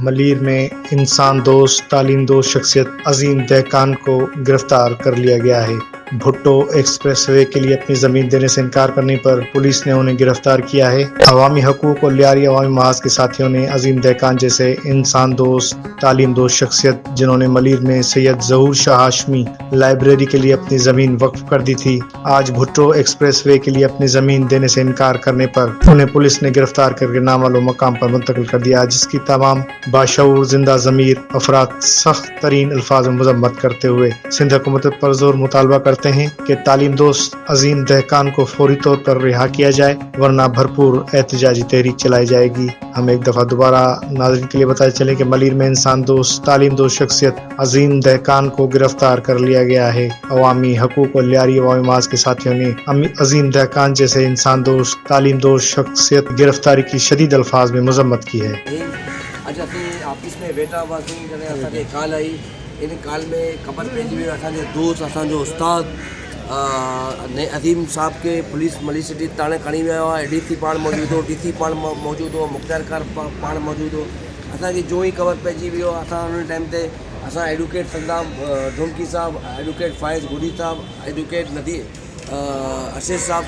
ملیر میں انسان دوست تعلیم دوست شخصیت عظیم دہقان کو گرفتار کر لیا گیا ہے۔ بھٹو ایکسپریس وے کے لیے اپنی زمین دینے سے انکار کرنے پر پولیس نے انہیں گرفتار کیا ہے۔ عوامی حقوق اور لیاری عوامی محاذ کے ساتھیوں نے عظیم دہقان جیسے انسان دوست تعلیم دوست شخصیت جنہوں نے ملیر میں سید ظہور شاہ ہاشمی لائبریری کے لیے اپنی زمین وقف کر دی تھی، آج بھٹو ایکسپریس وے کے لیے اپنی زمین دینے سے انکار کرنے پر انہیں پولیس نے گرفتار کر کے نامعلوم مقام پر منتقل کر دیا، جس کی تمام باشعور زندہ ضمیر افراد سخت ترین الفاظ میں مذمت کرتے ہوئے سندھ حکومت پر زور مطالبہ کرتے ہیں کہ تعلیم دوست عظیم دہقان کو فوری طور پر رہا کیا جائے، ورنہ بھرپور احتجاجی تحریک چلائی جائے گی۔ ہم ایک دفعہ دوبارہ ناظرین کے لیے بتاتے چلیں کہ ملیر میں انسان دوست تعلیم دوست شخصیت عظیم دہقان کو گرفتار کر لیا گیا ہے۔ عوامی حقوق اور لیاری عوامی محاذ کے ساتھیوں نے عظیم دہقان جیسے انسان دوست تعلیم دوست شخصیت گرفتاری کی شدید الفاظ میں مذمت کی ہے۔ اچھا آفس میں بیٹھا ہوا سی جڏहिं असांखे कॉल आई, इन कॉल में ख़बर पइजी वियो असांजे दोस्त असांजो उस्ताद अज़ीम साहब के पुलिस मली सिटी ताणे खणी वियो आहे। DC पाण मौजूदु हो, DC पाण मौजूदु हो, मुख़्तियार ख़ान पाण मौजूदु हो। असांखे जो ई ख़बर पइजी वियो असां उन टाइम ते असां एडवोकेट सद्दाम ढोमकी साहब, एडवोकेट फाइज़ गुडी साहब, एडवोकेट नदीर अशीष साहब,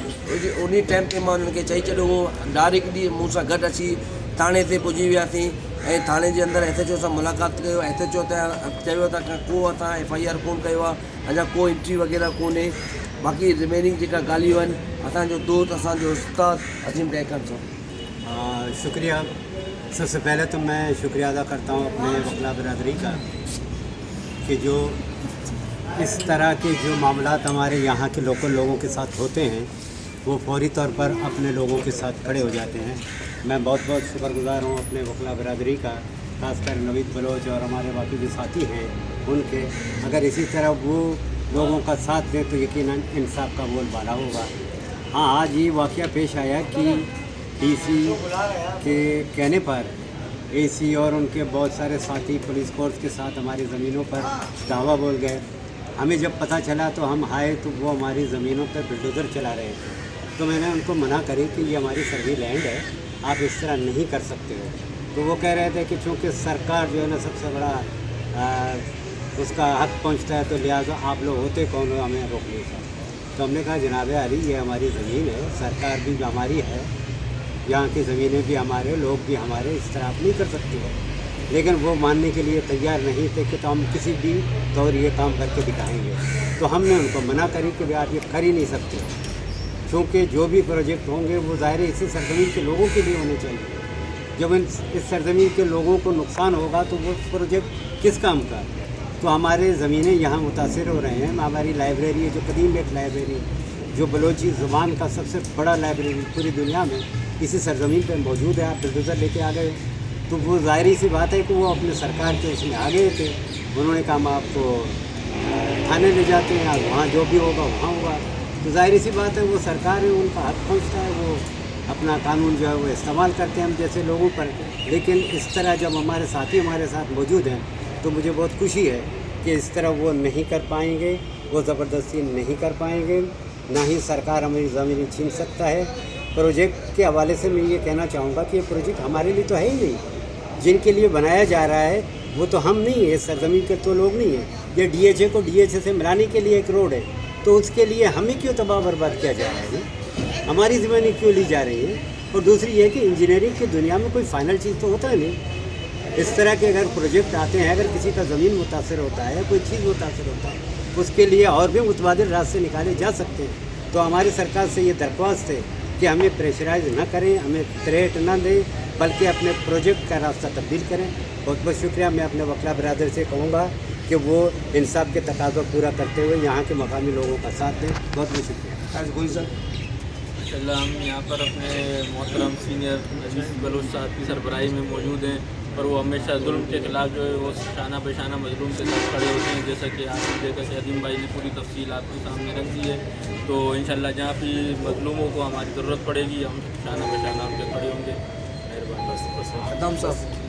उन टाइम ते मां उन्हनि खे चई छॾियो हो। डायरेक्टली मूं सां गॾु अची थाणे ते पुॼी वियासीं ऐं थाणे जे अंदरि SHO सां मुलाक़ात कयो। SHO त चयो था को असां FIR कोन कयो आहे, अञा को एंट्री वग़ैरह कोन्हे। बाक़ी रिमेनिंग जेका ॻाल्हियूं आहिनि असांजो दोस्त असांजो उस्ताद अज़ीम दहक़ान साहब। शुक्रिया। सबसे पहले तो मैं शुक्रिया अदा करता हूँ अपने वकला बरादरी का कि जो इस तरह के जो मामलात हमारे यहाँ के लोकल लोगों के साथ होते हैं वो फौरी तौर पर अपने लोगों के साथ खड़े हो जाते हैं। मैं बहुत बहुत शुक्रगुज़ार हूँ अपने वकला बरादरी का, खासकर नवीद बलोच और हमारे बाकी जो साथी हैं उनके। अगर इसी तरह वो लोगों का साथ दें तो यकीनन इंसाफ का बोलबाला होगा। हाँ, आज ये वाक़या पेश आया कि DC के कहने पर AC और उनके बहुत सारे साथी पुलिस फोर्स के साथ हमारी ज़मीनों पर धावा बोल गए। हमें जब पता चला तो हम आए तो वो हमारी ज़मीनों पर बुलडोज़र चला रहे थे। तो मैंने उनको मना करी कि ये हमारी सर्वी लैंड है, आप इस तरह नहीं कर सकते हो। तो वो कह रहे थे कि चूँकि सरकार जो है ना सबसे बड़ा उसका हक पहुँचता है तो लिहाजा आप लोग होते कौन हो हमें रोकने का। तो हमने कहा जनाब अली ये हमारी ज़मीन है, सरकार भी हमारी है, यहाँ की ज़मीनें भी हमारे, लोग भी हमारे, इस तरह आप नहीं कर सकते हो। लेकिन वो मानने के लिए तैयार नहीं थे कि तो हम किसी भी तौर ये काम करके दिखाएंगे। तो हमने उनको मना करी कि भाई आप ये कर ही नहीं सकते, क्योंकि जो भी प्रोजेक्ट होंगे वो ज़ाहिर इसी सरज़मीन के लोगों के लिए होने चाहिए। जब इस सरज़मीन के लोगों को नुकसान होगा तो वो प्रोजेक्ट किस काम का। तो हमारे ज़मीनें यहाँ मुतासिर हो रहे हैं। हमारी लाइब्रेरी है जो कदीम एक लाइब्रेरी, जो बलोची ज़ुबान का सबसे बड़ा लाइब्रेरी पूरी दुनिया में इसी सरज़मीन पर मौजूद है। आप बुलडोज़र लेके आ गए तो वो ज़ाहिर सी बात है कि वो अपने सरकार के उसमें आ गए थे। उन्होंने कहा हम आपको थाने ले जाते हैं, आज वहाँ जो भी होगा वहाँ होगा। तो ज़ाहिर सी बात है वो सरकार है, उनका हक पहुँचता है, वो अपना कानून जो है वो इस्तेमाल करते हैं हम जैसे लोगों पर। लेकिन इस तरह जब हमारे साथी हमारे साथ मौजूद हैं तो मुझे बहुत खुशी है कि इस तरह वो नहीं कर पाएंगे, वो ज़बरदस्ती नहीं कर पाएंगे, ना ही सरकार हमारी ज़मीन छीन सकता है। प्रोजेक्ट के हवाले से मैं ये कहना चाहूँगा कि ये प्रोजेक्ट हमारे लिए तो है ही नहीं, जिनके लिए बनाया जा रहा है वो तो हम नहीं है, सरज़मीन के तो लोग नहीं हैं। ये DHA को DHA से मिलाने के लिए एक रोड है, तो उसके लिए हमें क्यों तबाह बर्बाद किया जा रहा है, हमारी ज़मीनें क्यों ली जा रही हैं। और दूसरी ये कि इंजीनियरिंग की दुनिया में कोई फाइनल चीज़ तो होता नहीं। इस तरह के अगर प्रोजेक्ट आते हैं, अगर किसी का ज़मीन मुतासर होता है, कोई चीज़ मुतासर होता है, उसके लिए और भी मुतबादिल रास्ते निकाले जा सकते हैं। तो हमारी सरकार से ये दरख्वास्त है कि हमें प्रेशराइज न करें, हमें थ्रेट न दें, बल्कि अपने प्रोजेक्ट का रास्ता तब्दील करें। बहुत बहुत शुक्रिया। मैं अपने वकला बरादर से कहूँगा कि वो इंसाफ के तकाज़ा पूरा करते हुए यहाँ के मकामी लोगों का साथ दें। बहुत बहुत शुक्रिया। माशाल्लाह हम यहाँ पर अपने मोहतरम सीनियर अजीज़ बलोच साहब की सरबराही में मौजूद हैं और वो हमेशा जुल्म के ख़िलाफ़ जो है वो शाना पेशाना मज़लूम के साथ खड़े होते हैं। जैसा कि आपने देखा कि अज़ीम भाई ने पूरी तफसील आपके सामने रख दी है। तो इंशाल्लाह जहाँ भी मज़लूमों को हमारी ज़रूरत पड़ेगी हम शाना पेशाना उनके खड़े होंगे। मेहरबानी। बस सद्दाम साहब